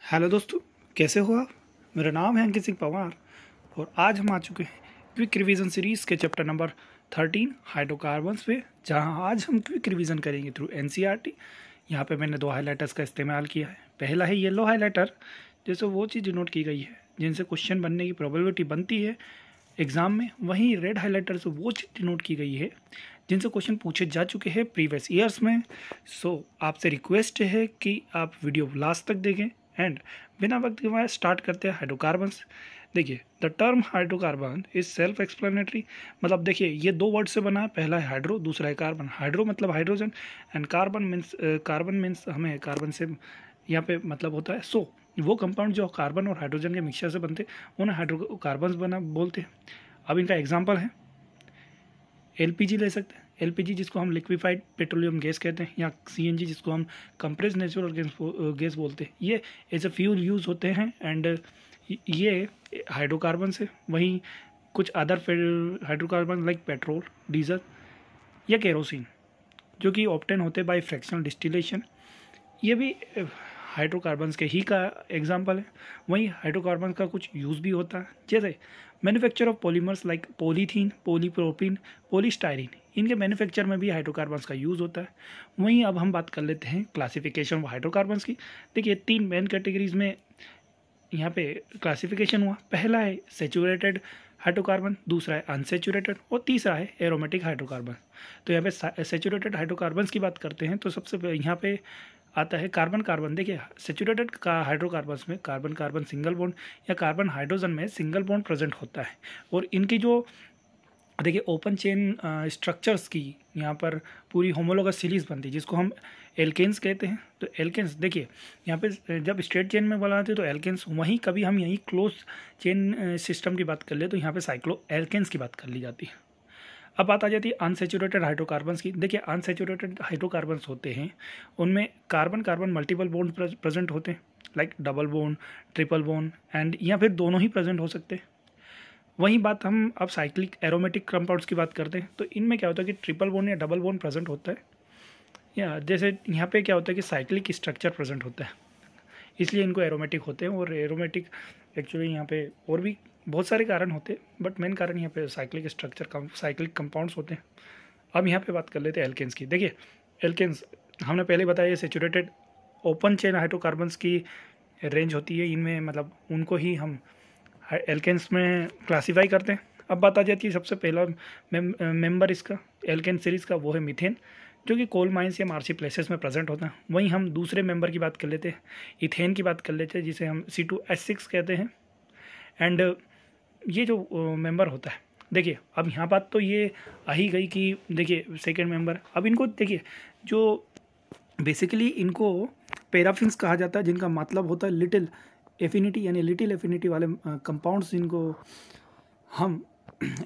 Hello दोस्तों, कैसे हो आप। मेरा नाम है अंकित सिंह पवार और आज हम आ चुके हैं क्विक रिवीजन सीरीज़ के चैप्टर नंबर 13 हाइड्रोकार्बन्स पे, जहां आज हम क्विक रिवीजन करेंगे थ्रू एनसीईआरटी। यहाँ पे मैंने दो हाइलाइटर्स का इस्तेमाल किया है। पहला है येलो हाइलाइटर, जैसे वो चीज़ डिनोट की गई है जिनसे क्वेश्चन बनने की प्रोबेबिलिटी बनती है एग्ज़ाम में। वहीं रेड हाइलाइटर से वो चीज़ डिनोट की गई है जिनसे क्वेश्चन पूछे जा चुके हैं प्रीवियस ईयर्स में। सो आपसे रिक्वेस्ट है कि आप वीडियो लास्ट तक देखें एंड बिना वक्त गंवाए स्टार्ट करते हैं हाइड्रोकार्बन्स। देखिए, the term hydrocarbon is self explanatory. मतलब देखिए, ये दो वर्ड से बना है। पहला है हाइड्रो, दूसरा है कार्बन। हाइड्रो मतलब हाइड्रोजन एंड कार्बन मीन्स हमें कार्बन से यहाँ पे मतलब होता है। सो वो कंपाउंड जो कार्बन और हाइड्रोजन के मिक्सचर से बनते उन्हें हाइड्रोकार्बन्स बना बोलते हैं। अब इनका एग्जाम्पल है एलपीजी ले सकते हैं। एलपीजी जिसको हम लिक्विफाइड पेट्रोलियम गैस कहते हैं, या सीएनजी जिसको हम कंप्रेस्ड नेचुरल गैस बोलते हैं, ये एज ए फ्यूल यूज़ होते हैं एंड ये हाइड्रोकार्बन से। वहीं कुछ other hydrocarbon like petrol, diesel या केरोसिन जो कि ऑब्टेन होते बाय फ्रैक्शनल डिस्टिलेशन, ये भी हाइड्रोकार्बन्स के ही का एग्जाम्पल है। वहीं हाइड्रोकार्बन का कुछ यूज़ भी होता है, जैसे manufacture of polymers like polythene, polypropene, polystyrene, इनके मैन्युफैक्चर में भी हाइड्रोकार्बन्स का यूज़ होता है। वहीं अब हम बात कर लेते हैं क्लासिफिकेशन ऑफ हाइड्रोकार्बन्स की। देखिए, तीन मेन कैटेगरीज में यहाँ पे क्लासिफिकेशन हुआ। पहला है सेचुरेटेड हाइड्रोकार्बन, दूसरा है अनसेचुरेटेड और तीसरा है एरोमेटिक हाइड्रोकार्बन। तो यहाँ पे सेचुरेटेड हाइड्रोकार्बन्स की बात करते हैं तो सबसे यहाँ पे आता है कार्बन कार्बन। देखिए, सेचुरेटेड का हाइड्रोकार्बन्स में कार्बन कार्बन सिंगल बॉन्ड या कार्बन हाइड्रोजन में सिंगल बॉन्ड प्रेजेंट होता है। और इनकी जो देखिए ओपन चेन स्ट्रक्चर्स की यहाँ पर पूरी होमोलोगस सीरीज बनती है जिसको हम एल्केन्स कहते हैं। तो एल्केन्स देखिए, यहाँ पे जब स्ट्रेट चेन में बनाते हैं तो एल्केन्स, वहीं कभी हम यहीं क्लोज चेन सिस्टम की बात कर ले तो यहाँ पे साइक्लो एल्केन्स की बात कर ली जाती है। अब बात आ जाती है अनसेचुरेटेड हाइड्रोकार्बन्स की। देखिए, अनसेचुरेटेड हाइड्रोकार्बन्स होते हैं उनमें carbon carbon multiple bond present होते हैं, like double bond, triple bond and या फिर दोनों ही प्रेजेंट हो सकते हैं। वहीं बात हम अब साइक्लिक एरोमेटिक कंपाउंड्स की बात करते हैं तो इनमें क्या होता है कि ट्रिपल बॉन्ड या डबल बॉन्ड प्रेजेंट होता है, या जैसे यहाँ पे क्या होता है कि साइक्लिक स्ट्रक्चर प्रेजेंट होता है, इसलिए इनको एरोमेटिक होते हैं। और एरोमेटिक एक्चुअली यहाँ पे और भी बहुत सारे कारण होते हैं, बट मेन कारण यहाँ पे साइक्लिक स्ट्रक्चर साइक्लिक कंपाउंड्स होते हैं। अब यहाँ पे बात कर लेते हैं एल्केन्स की। देखिए, एल्केन्स हमने पहले बताया सेचुरेटेड ओपन चेन हाइड्रोकार्बन्स की रेंज होती है, इनमें मतलब उनको ही हम एल्केन्स में क्लासीफाई करते हैं। अब बात आ जाती है सबसे पहला मेंबर इसका एल्केन सीरीज़ का, वो है मीथेन, जो कि कोल माइंस या मार्शी प्लेसेस में प्रेजेंट होता है। वहीं हम दूसरे मेंबर की बात कर लेते हैं, इथेन की बात कर लेते हैं, जिसे हम C2H6 कहते हैं। एंड ये जो मेंबर होता है, देखिए अब यहाँ बात तो ये आ ही गई कि देखिए सेकेंड मेंबर, अब इनको देखिए जो बेसिकली इनको पैराफिन्स कहा जाता है, जिनका मतलब होता है लिटिल एफिनिटी, यानी लिटिल एफिनिटी वाले कंपाउंड्स, इनको हम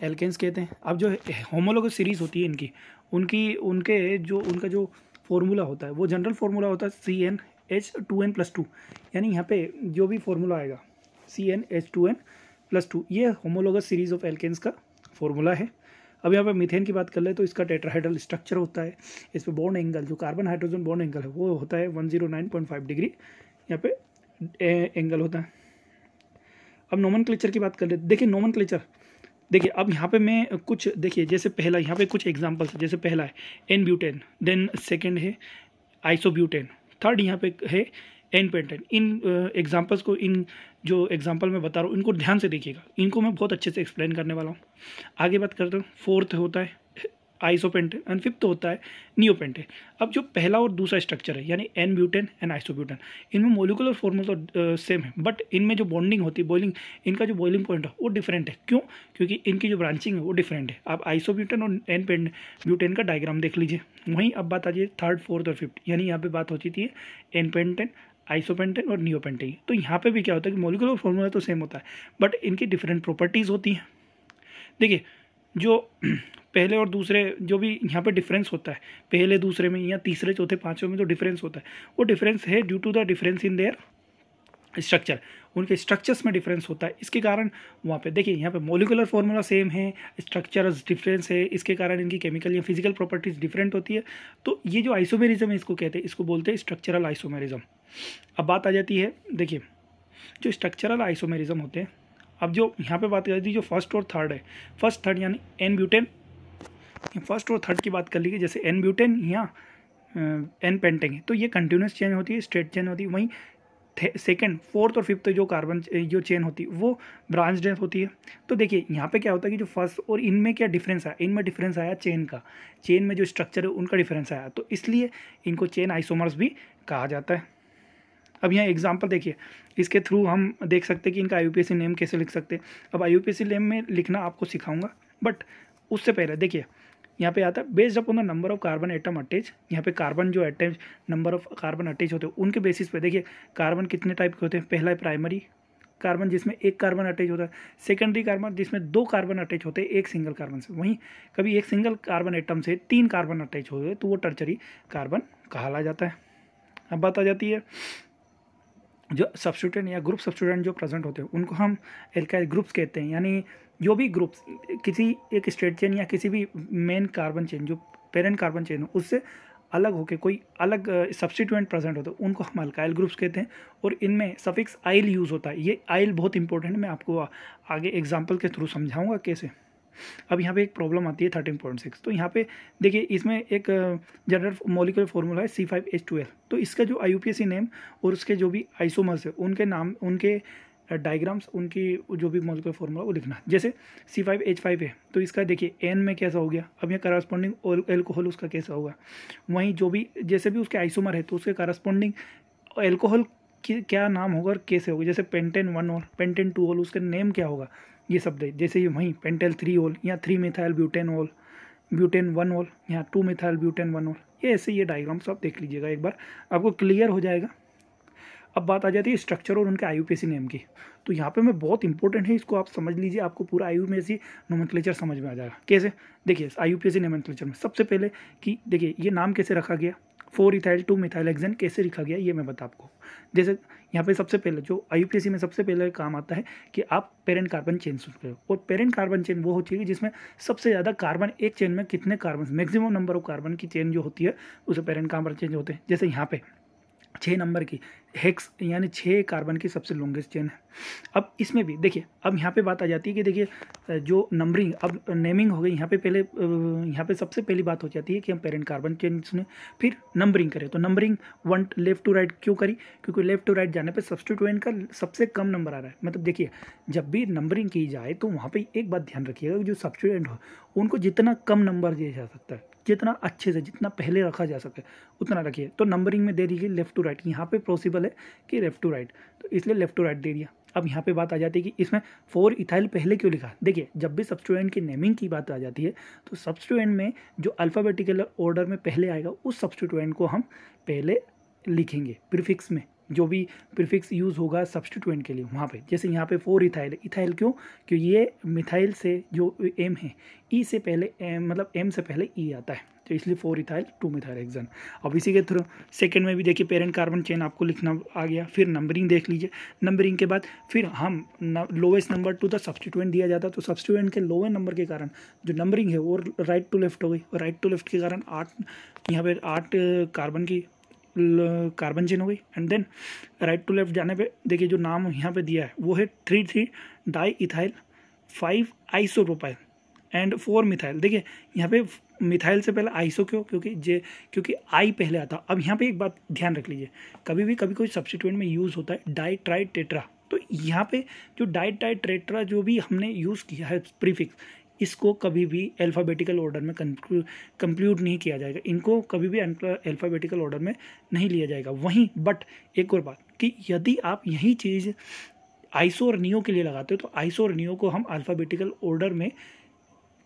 एल्केन्स कहते हैं। अब जो होमोलोगस सीरीज़ होती है इनकी, उनका जो फॉर्मूला होता है वो जनरल फार्मूला होता है CnH2n+2, यानी यहाँ पे जो भी फार्मूला आएगा CnH2n+2, ये होमोलोगस सीरीज ऑफ एल्केन्स का फॉर्मूला है। अब यहाँ पे मीथेन की बात कर ले तो इसका टेट्राहाइड्रल स्ट्रक्चर होता है। इस पर बॉन्ड एंगल, जो कार्बन हाइड्रोजन बॉन्ड एंगल है, वो होता है 109.5 डिग्री, यहाँ पे एंगल होता है। अब नोमेनक्लेचर की बात कर ले। देखिए नोमेनक्लेचर, देखिए अब यहाँ पे मैं कुछ, देखिए जैसे पहला यहाँ पे कुछ एग्जांपल्स है। जैसे पहला है एन ब्यूटेन, देन सेकंड है आइसोब्यूटेन, थर्ड यहाँ पे है एन पेंटेन। इन एग्जांपल्स को, इन जो एग्जांपल मैं बता रहा हूँ, इनको ध्यान से देखिएगा, इनको मैं बहुत अच्छे से एक्सप्लेन करने वाला हूँ। आगे बात करते हूँ, फोर्थ होता है आइसोपेंटेन एंड फिफ्थ होता है नियोपेंटेन। अब जो पहला और दूसरा स्ट्रक्चर है, यानी एन ब्यूटेन एंड आइसोब्यूटेन, इनमें मोलिकुलर फॉर्मूला तो सेम है, बट इनमें जो बॉन्डिंग होती है, बॉइलिंग, इनका जो बॉइलिंग पॉइंट है वो डिफरेंट है। क्यों? क्योंकि इनकी जो ब्रांचिंग है वो डिफरेंट है। आप आइसोब्यूटेन और एन ब्यूटेन का डायग्राम देख लीजिए। वहीं अब बात आ जाए थर्ड, फोर्थ और फिफ्थ, यानी यहाँ पे बात होती थी एन पेंटेन, आइसोपेंटेन और नियोपेंटेन। तो यहाँ पे भी क्या होता है कि मोलिकुलर फॉर्मूला तो सेम होता है, बट इनकी डिफरेंट प्रॉपर्टीज़ होती हैं। देखिए, जो पहले और दूसरे जो भी यहाँ पे डिफरेंस होता है, पहले दूसरे में या तीसरे चौथे पांचवें में जो डिफरेंस होता है, वो डिफरेंस है due to the difference in their structure, उनके स्ट्रक्चर्स में डिफरेंस होता है। इसके कारण वहाँ पे देखिए यहाँ पे मॉलिकुलर फॉर्मूला सेम है, स्ट्रक्चर्स डिफरेंस है, इसके कारण इनकी केमिकल या फिजिकल प्रॉपर्टीज डिफरेंट होती है। तो ये जो आइसोमेरिज्म है इसको कहते हैं, इसको बोलते हैं स्ट्रक्चरल आइसोमेरिज्म। अब बात आ जाती है, देखिए जो स्ट्रक्चरल आइसोमेरिज्म होते हैं, अब जो यहाँ पे बात कर दी जो फर्स्ट और थर्ड है, फर्स्ट थर्ड यानी एन ब्यूटेन, फर्स्ट और थर्ड की बात कर लीजिए, जैसे एन ब्यूटेन या एन पेंटेन है, तो ये कंटिन्यूस चेन होती है, स्ट्रेट चेन होती है। वहीं सेकंड, फोर्थ और फिफ्थ जो कार्बन जो चेन होती है वो ब्रांच डेंस होती है। तो देखिए यहाँ पे क्या होता है कि जो फर्स्ट और इनमें क्या डिफरेंस आया, इनमें डिफरेंस आया चेन का, चेन में जो स्ट्रक्चर है उनका डिफरेंस आया, तो इसलिए इनको चेन आइसोमर्स भी कहा जाता है। अब यहाँ एग्जांपल देखिए, इसके थ्रू हम देख सकते हैं कि इनका आईयूपीएसी नेम कैसे लिख सकते हैं। अब आईयूपीएसी नेम में लिखना आपको सिखाऊंगा, बट उससे पहले देखिए यहाँ पे आता है based upon the number of carbon atom attach. यहाँ पे कार्बन जो attach, number of carbon attach होते हैं उनके बेसिस पे देखिए कार्बन कितने टाइप के होते हैं। पहला है प्राइमरी कार्बन जिसमें एक कार्बन अटैच होता है, सेकेंडरी कार्बन जिसमें दो कार्बन अटैच होते हैं एक सिंगल कार्बन से। वहीं कभी एक सिंगल कार्बन एटम से 3 कार्बन अटैच होते हैं तो वो टर्शरी कार्बन कहला जाता है। अब बात आ जाती है जो सब्स्टिट्यूएंट या ग्रुप सब्स्टिट्यूएंट जो प्रेजेंट होते हैं उनको हम एल्काइल ग्रुप्स कहते हैं। यानी जो भी ग्रुप्स किसी एक स्ट्रेट चेन या किसी भी मेन कार्बन चेन जो पेरेंट कार्बन चेन हो उससे अलग होकर कोई अलग सब्स्टिट्यूएंट प्रेजेंट होता है उनको हम अल्काइल ग्रुप्स कहते हैं। और इनमें सफिक्स आइल यूज़ होता है। ये आइल बहुत इंपॉर्टेंट है, मैं आपको आगे एग्जाम्पल के थ्रू समझाऊंगा कैसे। अब यहाँ पे एक प्रॉब्लम आती है 13.6। तो यहाँ पे देखिए इसमें एक जनरल मॉलिक्यूलर फॉर्मूला है C5H12। तो इसका जो आईयूपीएसी नेम और उसके जो भी आइसोमर्स है उनके नाम, उनके डायग्राम्स, उनकी जो भी मॉलिक्यूलर फॉर्मूला वो लिखना। जैसे C5H5 है तो इसका देखिए एन में कैसा हो गया, अब यहाँ करस्पॉन्डिंग एल्कोहल उसका कैसा होगा। वहीं जो भी जैसे भी उसके आइसोमर है तो उसके करस्पॉन्डिंग एल्कोहल की क्या नाम होगा और कैसे होगा। जैसे पेंटेन 1 ओल, पेंटेन 2 ओल, उसका नेम क्या होगा ये सब दे। जैसे ये वहीं पेंटेल 3 ओल या 3 मिथाइल ब्यूटेन ओल, ब्यूटेन 1 ओल, यहाँ 2 मिथाइल ब्यूटेन 1 ओल। ये ऐसे ये डायग्राम्स आप देख लीजिएगा, एक बार आपको क्लियर हो जाएगा। अब बात आ जाती है स्ट्रक्चर और उनके आईयूपीएसी नेम की। तो यहाँ पे मैं बहुत इंपॉर्टेंट है, इसको आप समझ लीजिए, आपको पूरा आईयूपीएसी नोमेनक्लेचर समझ में आ जाएगा। कैसे देखिए आईयूपीएसी नोमेनक्लेचर में सबसे पहले कि देखिए ये नाम कैसे रखा गया, 4 इथाइल 2 मिथाइल हेक्सेन कैसे लिखा गया ये मैं बता आपको। जैसे यहाँ पे सबसे पहले जो आईयूपीएसी में सबसे पहले काम आता है कि आप पेरेंट कार्बन चेन चूज करो। और पेरेंट कार्बन चेन वो होती है जिसमें सबसे ज़्यादा कार्बन, एक चेन में कितने carbon, maximum number of carbon की चेन जो होती है उसे पेरेंट कार्बन चेन होते हैं। जैसे यहाँ पे 6 नंबर की हेक्स यानी 6 कार्बन की सबसे लॉन्गेस्ट चेन है। अब इसमें भी देखिए, अब यहाँ पे बात आ जाती है कि देखिए जो नंबरिंग, अब नेमिंग हो गई यहाँ पे। पहले यहाँ पे सबसे पहली बात हो जाती है कि हम पेरेंट कार्बन चेन चुने फिर नंबरिंग करें। तो नंबरिंग 1 लेफ्ट टू राइट क्यों करी, क्योंकि लेफ्ट टू राइट जाने पे सब्स्टिट्यूएंट का सबसे कम नंबर आ रहा है। मतलब देखिए जब भी नंबरिंग की जाए तो वहाँ पे एक बात ध्यान रखिएगा, जो सब्स्टिट्यूएंट हो उनको जितना कम नंबर दिया जा सकता है, जितना अच्छे से जितना पहले रखा जा सके उतना रखिए। तो नंबरिंग में दे दीजिए लेफ्ट टू राइट, यहाँ पे पॉसिबल है कि लेफ्ट टू राइट, तो इसलिए लेफ्ट टू राइट दे दिया। अब यहाँ पे बात आ जाती है कि इसमें 4 इथाइल पहले क्यों लिखा। देखिए जब भी सब्स्टिट्यूएंट की नेमिंग की बात आ जाती है तो सब्स्टिट्यूएंट में जो अल्फ़ाबेटिकल ऑर्डर में पहले आएगा उस सब्स्टिट्यूएंट को हम पहले लिखेंगे प्रीफिक्स में। जो भी प्रीफिक्स यूज़ होगा सब्स्टिट्यूएंट के लिए वहाँ पे, जैसे यहाँ पे 4 इथाइल, इथाइल क्यों, क्योंकि ये मिथाइल से जो एम है ई से पहले मतलब एम से पहले ई आता है, तो इसलिए 4 इथाइल 2 मिथाइल हेक्सेन। अब इसी के थ्रू सेकंड में भी देखिए पेरेंट कार्बन चेन आपको लिखना आ गया। फिर नंबरिंग देख लीजिए, नंबरिंग के बाद फिर हम lowest number two the substituent दिया जाता है। तो सब्स्टिट्यूएंट के लोवेस्ट नंबर के कारण जो नंबरिंग है वो राइट टू लेफ्ट हो गई, और राइट टू लेफ्ट के कारण 8 यहाँ पे 8 कार्बन की कार्बन चेन हो गई। And then right to left जाने पे देखिए जो नाम यहाँ पे दिया है वो है 3 di ethyl 5 isopropyl and 4 methyl. देखिए यहाँ पे मिथाइल से पहले आइसो क्यों, क्योंकि आई पहले आता। अब यहाँ पे एक बात ध्यान रख लीजिए, कभी कोई सब्स्टिट्यूएंट में यूज़ होता है डाई ट्राई टेट्रा, तो यहाँ पे जो डाई ट्राई टेट्रा जो भी हमने यूज़ किया है प्रीफिक्स, इसको कभी भी अल्फ़ाबेटिकल ऑर्डर में कंप्यूट नहीं किया जाएगा, इनको कभी भी अल्फ़ाबेटिकल ऑर्डर में नहीं लिया जाएगा। वहीं बट एक और बात कि यदि आप यही चीज़ आइसो और नियो के लिए लगाते हो तो आइसो और नियो को हम अल्फ़ाबेटिकल ऑर्डर में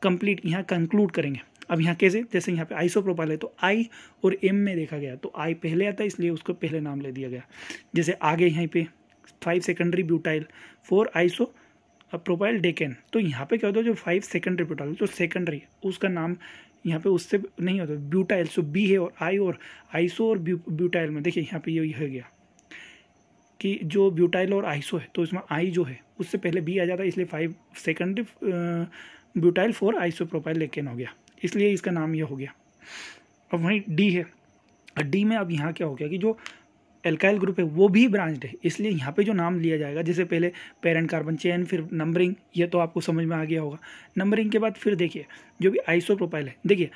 कंप्लीट यहाँ कंक्लूड करेंगे। अब यहाँ कैसे, जैसे यहाँ पे आइसोप्रोपाइल है तो आई और एम में देखा गया तो आई पहले आता है इसलिए उसको पहले नाम ले दिया गया। जैसे आगे यहाँ पे 5 secondary butyl 4 iso propyl decane, तो यहाँ पे क्या होता है जो 5 सेकेंडरी ब्यूटाइल जो सेकेंडरी उसका नाम यहाँ पे उससे नहीं होता ब्यूटाइल, सो बी है और आई और आइसो और ब्यूटाइल में देखिए यहाँ पे ये हो गया कि जो ब्यूटाइल और आइसो है तो इसमें आई जो है उससे पहले बी आ जाता है, इसलिए 5 सेकेंड ब्यूटाइल 4 आइसोप्रोपाइल लेकेन हो गया, इसलिए इसका नाम ये हो गया। अब वहीं डी है, डी में अब यहाँ क्या हो गया कि जो एल्काइल ग्रुप है वो भी ब्रांच्ड है, इसलिए यहाँ पे जो नाम लिया जाएगा जैसे पहले पेरेंट कार्बन चेन फिर नंबरिंग, ये तो आपको समझ में आ गया होगा। नंबरिंग के बाद फिर देखिए जो भी आइसोप्रोपाइल है, देखिए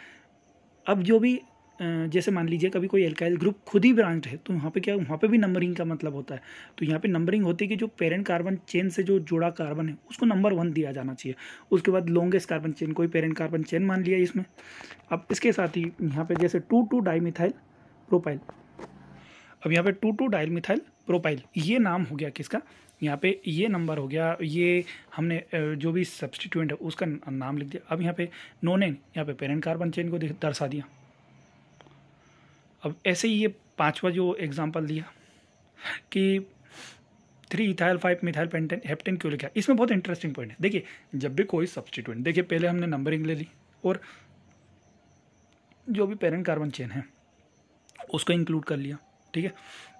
अब जो भी जैसे मान लीजिए कभी कोई एल्काइल ग्रुप खुद ही ब्रांच्ड है तो वहाँ पे क्या, वहाँ पे भी नंबरिंग का मतलब होता है। तो यहाँ पे नंबरिंग होती है कि जो पेरेंट कार्बन चेन से जो जुड़ा कार्बन है उसको नंबर 1 दिया जाना चाहिए। उसके बाद लॉन्गेस्ट कार्बन चेन, कोई पेरेंट कार्बन चेन मान लिया इसमें। अब इसके साथ ही यहाँ पे जैसे 2,2 डाइमिथाइल प्रोपाइल, अब यहाँ पे 2,2 डाइल मिथाइल प्रोपाइल, ये नाम हो गया किसका, यहाँ पे ये नंबर हो गया, ये हमने जो भी सब्सटीट्यूएंट है उसका नाम लिख दिया। अब यहाँ पे नोनेन, यहाँ पे पेरेंट कार्बन चेन को दर्शा दिया। अब ऐसे ही ये पांचवा जो एग्जांपल दिया कि 3 इथाइल 5 मिथाइल पेंटेन हेप्टेन क्यों लिखा, इसमें बहुत इंटरेस्टिंग पॉइंट है। देखिए जब भी कोई सब्सटीट्यूएंट, देखिए पहले हमने नंबरिंग ले ली और जो भी पेरेंट कार्बन चेन है उसको इंक्लूड कर लिया, ठीक है।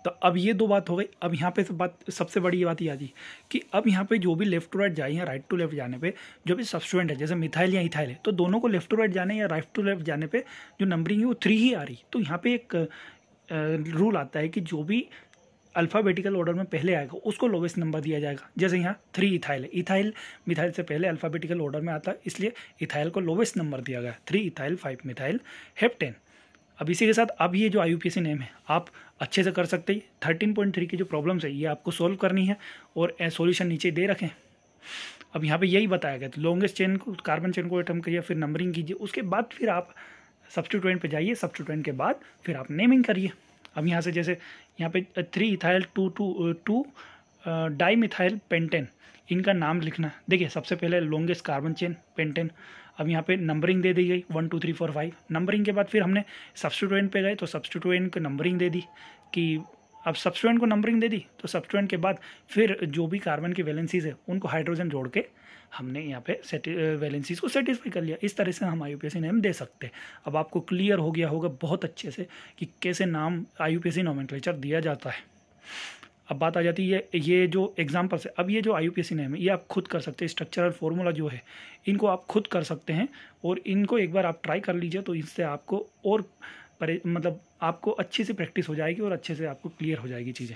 तो अब ये दो बात हो गई। अब यहाँ पे सबसे बड़ी बात ये आती कि अब यहाँ पे जो भी लेफ्ट टू राइट जाए या राइट टू लेफ्ट जाने पे जो भी सब्स्टिट्यूएंट है जैसे मिथाइल या इथाइल है तो दोनों को लेफ्ट टू राइट जाने या राइट टू लेफ्ट जाने पे जो नंबरिंग है वो 3 ही आ रही। तो यहाँ पे एक रूल आता है कि जो भी अल्फ़ाबेटिकल ऑर्डर में पहले आएगा उसको लोवेस्ट नंबर दिया जाएगा। जैसे यहाँ 3 इथाइल है, इथाइल मिथाइल से पहले अल्फ़ाबेटिकल ऑर्डर में आता है, इसलिए इथाइल को लोवेस्ट नंबर दिया गया 3 इथाइल 5 मिथाइल हेप्टेन। अब इसी के साथ अब ये जो IUPAC नेम है आप अच्छे से कर सकते हैं। 13.3 की जो प्रॉब्लम्स है ये आपको सॉल्व करनी है और सॉल्यूशन नीचे दे रखें। अब यहाँ पे यही बताया गया, तो लॉन्गेस्ट चेन को, कार्बन चेन को अटैम्प्ट करिए, फिर नंबरिंग कीजिए, उसके बाद फिर आप सब्स्टिट्यूएंट पे जाइए, सब्स्टिट्यूएंट के बाद फिर आप नेमिंग करिए। अब यहाँ से जैसे यहाँ पे 3 इथाइल 2 डाई मिथाइल पेंटेन, इनका नाम लिखना। देखिए सबसे पहले लॉन्गेस्ट कार्बन चेन पेंटेन, अब यहाँ पे नंबरिंग दे दी गई 1 2 3 4 5। नंबरिंग के बाद फिर हमने सब्स्टिट्यूएंट पे गए तो सब्स्टिट्यूएंट को नंबरिंग दे दी कि अब सब्स्टिट्यूएंट को नंबरिंग दे दी तो सब्स्टिट्यूएंट के बाद फिर जो भी कार्बन की वैलेंसीज है उनको हाइड्रोजन जोड़ के हमने यहाँ पे वैलेंसीज को सेटिस्फाई कर लिया। इस तरह से हम IUPAC नेम दे सकते हैं। अब आपको क्लियर हो गया होगा बहुत अच्छे से कि कैसे नाम IUPAC नोमेनक्लेचर दिया जाता है। अब बात आ जाती है ये जो एग्जाम्पल्स है, अब ये जो IUPAC नेम है ये आप खुद कर सकते हैं। स्ट्रक्चरल फार्मूला जो है इनको आप खुद कर सकते हैं और इनको एक बार आप ट्राई कर लीजिए तो इससे आपको और मतलब आपको अच्छी सी प्रैक्टिस हो जाएगी और अच्छे से आपको क्लियर हो जाएगी चीज़ें।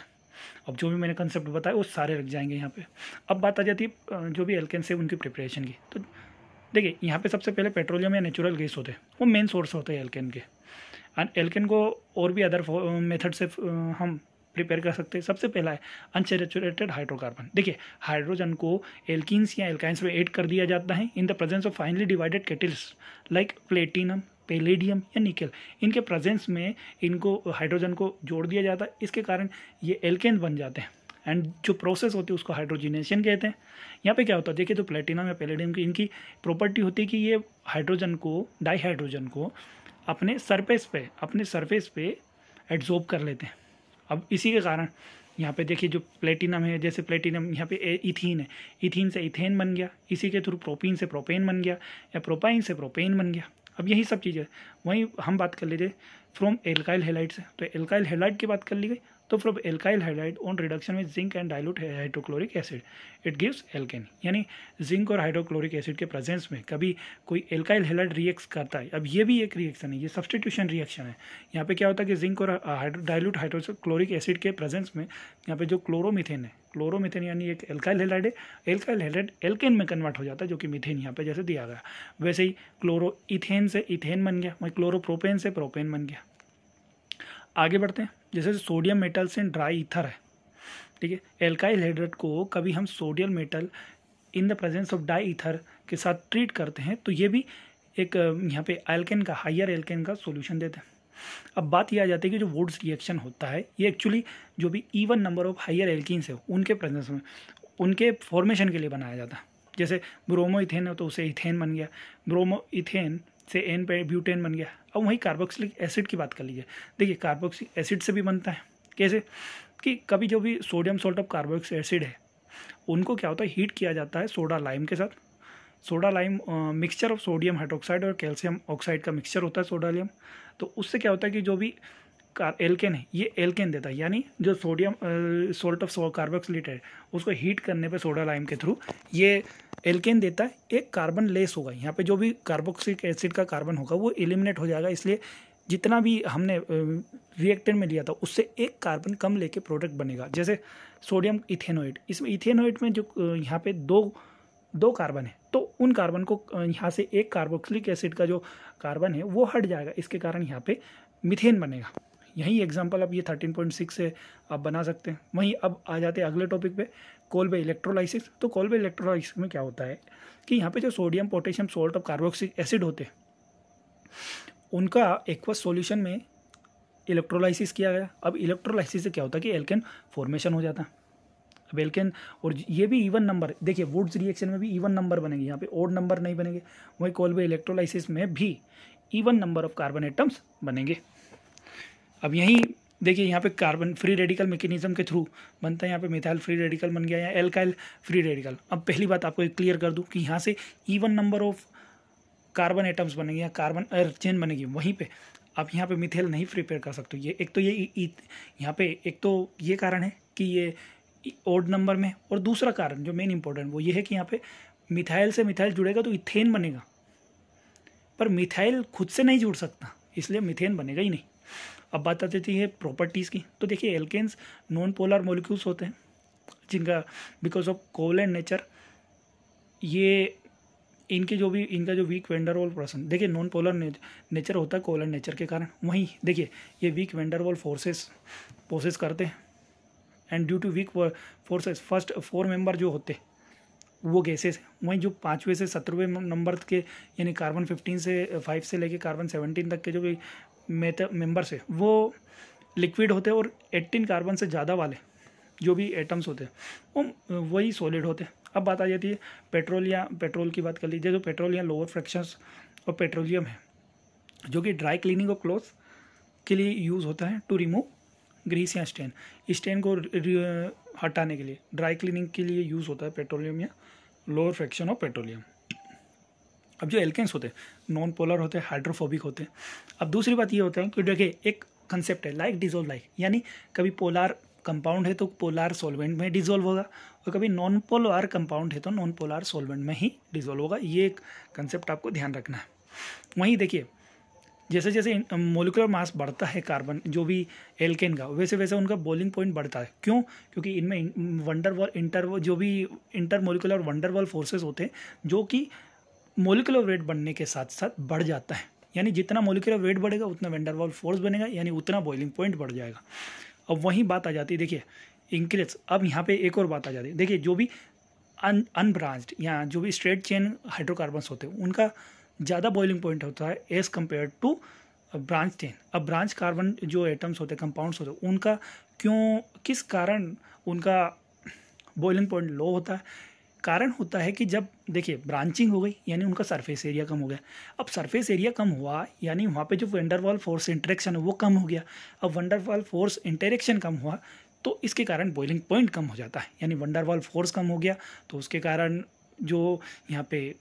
अब जो भी मैंने कंसेप्ट बताया वो सारे रख जाएंगे यहाँ पे। अब बात आ जाती है जो भी एल्केन से उनकी प्रिपरेशन की। तो देखिए यहाँ पे सबसे पहले पेट्रोलियम या नेचुरल गैस होते हैं, वो मेन सोर्स होते हैं एल्केन के। एंड एल्केन को और भी अदर मेथड से हम प्रिपेयर कर सकते हैं। सबसे पहला है अनसैचुरेटेड हाइड्रोकार्बन। देखिए हाइड्रोजन को एल्कीन्स या एल्काइंस में ऐड कर दिया जाता है इन the presence of finally divided catalyst like platinum, palladium या निकल। इनके प्रेजेंस में इनको हाइड्रोजन को जोड़ दिया जाता है, इसके कारण ये एल्केन बन जाते हैं। एंड जो प्रोसेस होती है उसको हाइड्रोजिनेशन कहते हैं। यहाँ पे क्या होता है देखिए, तो प्लेटिनम या पैलेडियम की इनकी प्रॉपर्टी होती है कि ये हाइड्रोजन को, डाईहाइड्रोजन को अपने सरफेस पे एड्जॉर्ब कर लेते हैं। अब इसी के कारण यहाँ पे देखिए जो प्लेटिनम है, जैसे प्लेटिनम यहाँ पे इथीन है, इथीन से इथेन बन गया, इसी के थ्रू प्रोपीन से प्रोपेन बन गया या प्रोपाइन से प्रोपेन बन गया। अब यही सब चीज़ें वहीं हम बात कर लीजिए फ्रॉम एल्काइल हैलाइड से, तो एल्काइल हैलाइड की बात कर ली गई। तो from alkyl halide on reduction में zinc and dilute hydrochloric acid it gives alkane. यानी जिंक और हाइड्रोक्लोरिक एसिड के प्रेजेंस में कभी कोई एल्काइल हैलाइड रिएक्ट करता है। अब ये भी एक रिएक्शन है, ये सब्स्टिट्यूशन रिएक्शन है। यहाँ पे क्या होता है कि जिंक और डाइल्यूट हाइड्रोक्लोरिक एसिड के प्रेजेंस में यहाँ पे जो क्लोरोमीथेन है, क्लोरोमीथेन यानी एक एल्काइल हैलाइड है, एल्काइल हैलाइड एल्केन में कन्वर्ट हो जाता है जो कि मीथेन यहाँ पे जैसे दिया गया। वैसे ही क्लोरो इथेन से इथेन बन गया, वही क्लोरोप्रोपेन से प्रोपेन बन गया। आगे बढ़ते हैं, जैसे सोडियम मेटल से ड्राई ईथर है, ठीक है। एल्काइल हाइड्रेट को कभी हम sodium metal in the presence of dry ether के साथ ट्रीट करते हैं तो ये भी एक यहाँ पे एल्केन का, हायर एल्केन का सॉल्यूशन देते हैं। अब बात यह आ जाती है कि जो वुड्स रिएक्शन होता है ये एक्चुअली जो भी even number of higher alkenes है उनके प्रेजेंस में उनके फॉर्मेशन के लिए बनाया जाता है। जैसे ब्रोमो इथेन है तो उसे इथेन बन गया, ब्रोमो इथेन से एन पे ब्यूटेन बन गया। अब वही कार्बोक्सिलिक एसिड की बात कर लीजिए, देखिए कार्बोक्सिलिक एसिड से भी बनता है। कैसे कि कभी जो भी sodium salt of carboxylic acid है उनको क्या होता है, हीट किया जाता है सोडा लाइम के साथ। Soda lime mixture of sodium hydroxide और कैल्शियम ऑक्साइड का मिक्सचर होता है सोडा लाइम। तो उससे क्या होता है कि जो भी एल्केन है, ये एल्केन देता है, यानी जो सोडियम सोल्ट ऑफ कार्बोक्सिलेट है उसको हीट करने पे सोडा लाइम के थ्रू ये एल्केन देता है, एक कार्बन लेस होगा। यहाँ पे जो भी कार्बोक्सिलिक एसिड का कार्बन होगा वो एलिमिनेट हो जाएगा, इसलिए जितना भी हमने रिएक्टेंट में लिया था उससे एक कार्बन कम लेके प्रोडक्ट बनेगा। जैसे सोडियम इथेनोइड, इसमें इथेनोइड में जो यहाँ पे दो कार्बन है, तो उन कार्बन को यहाँ से एक कार्बोक्सिलिक एसिड का जो कार्बन है वो हट जाएगा, इसके कारण यहाँ पे मीथेन बनेगा। यही एग्जांपल अब ये 13.6 से आप बना सकते हैं। वहीं अब आ जाते हैं अगले टॉपिक पे, कोलबे इलेक्ट्रोलाइसिस। तो कोलबे इलेक्ट्रोलाइसिस में क्या होता है कि यहाँ पे जो sodium potassium salt of carboxylic acid होते हैं उनका एक्वस सॉल्यूशन में इलेक्ट्रोलाइसिस किया गया। अब इलेक्ट्रोलाइसिस से क्या होता है कि एल्केन फॉर्मेशन हो जाता है। अब एल्केन, और ये भी इवन नंबर, देखिए वुड्स रिएक्शन में भी इवन नंबर बनेंगे, यहाँ पे ओड नंबर नहीं बनेंगे। वही कोलबे इलेक्ट्रोलाइसिस में भी even number of carbon atoms बनेंगे। अब यहीं देखिए यहाँ पे कार्बन फ्री रेडिकल मैकेनिज्म के थ्रू बनता है, यहाँ पे मिथाइल फ्री रेडिकल बन गया या एल्काइल फ्री रेडिकल। अब पहली बात आपको क्लियर कर दूँ कि यहाँ से even number of carbon atoms बनेंगे या कार्बन चेन बनेगी, वहीं पे आप यहाँ पे मिथाइल नहीं प्रिपेयर कर सकते। ये एक तो ये यहाँ पे एक तो ये कारण है कि ये ओड नंबर में, और दूसरा कारण जो मेन इंपॉर्टेंट वो ये है कि यहाँ पे मिथाइल से मिथाइल जुड़ेगा तो इथेन बनेगा, पर मिथाइल खुद से नहीं जुड़ सकता, इसलिए मीथेन बनेगा ही नहीं। अब बात आती है प्रॉपर्टीज़ की। तो देखिए एल्केन्स नॉन पोलर मॉलिक्यूल्स होते हैं जिनका बिकॉज ऑफ कोवलेंट नेचर, ये इनका जो weak van der Waals forces, देखिए नॉन पोलर नेचर होता है कोवलेंट नेचर के कारण। वहीं देखिए ये weak van der Waals forces possess करते हैं, and due to weak forces first 4 member जो होते वो गैसेस हैं। वहीं जो 5वें से 17वें नंबर के यानी कार्बन 5 से लेके कार्बन 17 तक के जो भी मेंबर्स है वो लिक्विड होते हैं, और 18 कार्बन से ज़्यादा वाले जो भी एटम्स होते हैं वो वही सॉलिड होते हैं। अब बात आ जाती है पेट्रोल की बात कर लीजिए। जो पेट्रोल या लोअर फ्रैक्शंस और पेट्रोलियम है जो कि ड्राई क्लीनिंग ऑफ क्लोथ्स के लिए यूज़ होता है टू रिमूव ग्रीस या स्टेन को हटाने के लिए ड्राई क्लीनिंग के लिए यूज़ होता है पेट्रोलियम या लोअर फ्रैक्शन ऑफ पेट्रोलियम। अब जो एल्केन्स होते हैं नॉन पोलर होते हैं, हाइड्रोफोबिक होते हैं। अब दूसरी बात ये होता है कि देखिए एक कंसेप्ट है लाइक डिजोल्व लाइक, यानी कभी पोलर कंपाउंड है तो पोलर सॉल्वेंट में डिजोल्व होगा, और कभी नॉन पोलर कंपाउंड है तो नॉन पोलर सॉल्वेंट में ही डिजोल्व होगा। ये एक कंसेप्ट आपको ध्यान रखना है। वहीं देखिए जैसे जैसे मोलिकुलर मास बढ़ता है कार्बन जो भी एल्केन का, वैसे वैसे उनका बॉइलिंग पॉइंट बढ़ता है। क्यों? क्योंकि इनमें वंडरवॉल जो भी इंटरमोलिकुलर वंडरवॉल फोर्सेस होते हैं जो कि मोलिकुलर वेट बढ़ने के साथ साथ बढ़ जाता है, यानी जितना मोलिकुलर वेट बढ़ेगा उतना वंडरवॉल फोर्स बनेगा, यानी उतना बॉइलिंग पॉइंट बढ़ जाएगा। अब वही बात आ जाती है देखिए इंक्रीज। अब यहाँ पे एक और बात आ जाती है, देखिए जो भी अनब्रांच्ड या जो भी स्ट्रेट चेन हाइड्रोकार्बन्स होते हैं उनका ज़्यादा बॉइलिंग पॉइंट होता है as compare to branch chain. अब ब्रांच कार्बन जो एटम्स होते हैं कंपाउंड्स होते हैं उनका किस कारण उनका बॉइलिंग पॉइंट लो होता है? कारण होता है कि जब देखिए ब्रांचिंग हो गई यानी उनका सरफेस एरिया कम हो गया। अब सरफेस एरिया कम हुआ यानी वहाँ पे जो वंडरवॉल फोर्स इंटरेक्शन है वो कम हो गया। अब वंडरवॉल फोर्स इंटरेक्शन कम हुआ तो इसके कारण बॉइलिंग पॉइंट कम हो जाता है, यानी वंडरवॉल फोर्स कम हो गया तो उसके कारण जो यहाँ पे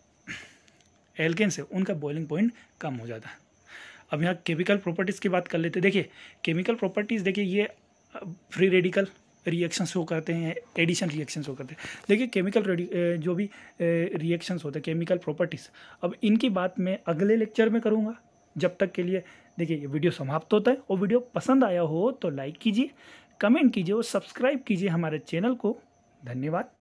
एल्केन्स है उनका बॉइलिंग पॉइंट कम हो जाता है। अब यहाँ केमिकल प्रॉपर्टीज़ की बात कर लेते हैं। देखिए केमिकल प्रॉपर्टीज़, देखिए ये फ्री रेडिकल रिएक्शन शो करते हैं, एडिशन रिएक्शन शो करते हैं। देखिए केमिकल जो भी रिएक्शंस होते हैं केमिकल प्रॉपर्टीज़, अब इनकी बात मैं अगले लेक्चर में करूँगा। जब तक के लिए देखिए ये वीडियो समाप्त होता है, और वीडियो पसंद आया हो तो लाइक कीजिए, कमेंट कीजिए और सब्सक्राइब कीजिए हमारे चैनल को। धन्यवाद।